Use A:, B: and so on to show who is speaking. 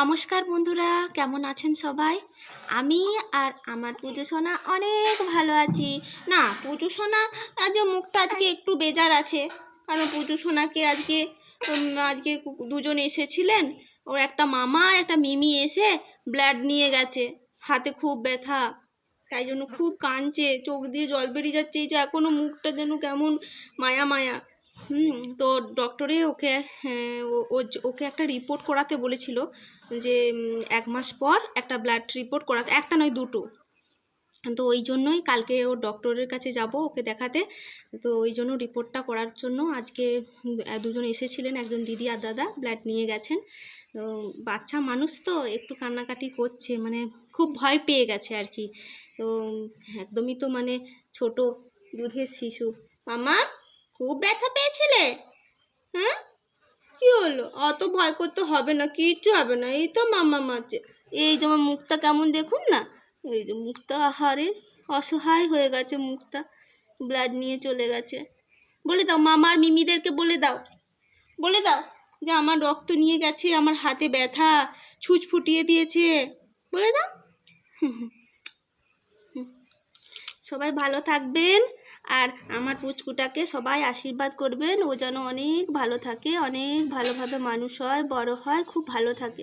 A: নমস্কার বন্ধুরা, কেমন আছেন সবাই? আমি আর আমার পুজো সোনা অনেক ভালো আছি। না, পুজো সোনা আজকে মুখটা আজকে একটু বেজার আছে, কারণ পুজো সোনাকে আজকে দুজন এসেছিলেন। ওর একটা মামা আর একটা মিমি এসে ব্লাড নিয়ে গেছে। হাতে খুব ব্যথা, তাই জন্য খুব কাঁদছে, চোখ দিয়ে জল বেরিয়ে যাচ্ছে। এই যে এখনও মুখটা যেন কেমন মায়া মায়া। তো ডক্টরে ওকে একটা রিপোর্ট করাতে বলেছিল যে 1 মাস পর একটা ব্লাড রিপোর্ট করাতে, একটা নয় দুটো। তো ওই জন্যই কালকে ও ডক্টরের কাছে যাব ওকে দেখাতে। তো ওই জন্য রিপোর্টটা করার জন্য আজকে দুজন এসেছিলেন, একজন দিদি আর দাদা ব্লাড নিয়ে গেছেন। তো বাচ্চা মানুষ তো একটু কান্নাকাটি করছে, মানে খুব ভয় পেয়ে গেছে আর কি। তো একদমই তো মানে ছোট দুধের শিশু। মামা, খুব ব্যথা পেয়েছিলে? হ্যাঁ, কি হলো? অত ভয় করতে হবে না, কিচ্ছু হবে না। এই তো মামা মারছে। এই তোমার মুখটা কেমন দেখুন না, এই যে মুখটা আহারে অসহায় হয়ে গেছে মুখটা, ব্লাড নিয়ে চলে গেছে। বলে দাও মামা আর মিমিদেরকে, বলে দাও যে আমার রক্ত নিয়ে গেছে, আমার হাতে ব্যথা, ছুঁচ ফুটিয়ে দিয়েছে, বলে দাও। সবাই ভালো থাকবেন, আর আমার পুচকুটাকে সবাই আশীর্বাদ করবেন, ও যেন অনেক ভালো থাকে, অনেক ভালোভাবে মানুষ হয়, বড় হয়, খুব ভালো থাকে।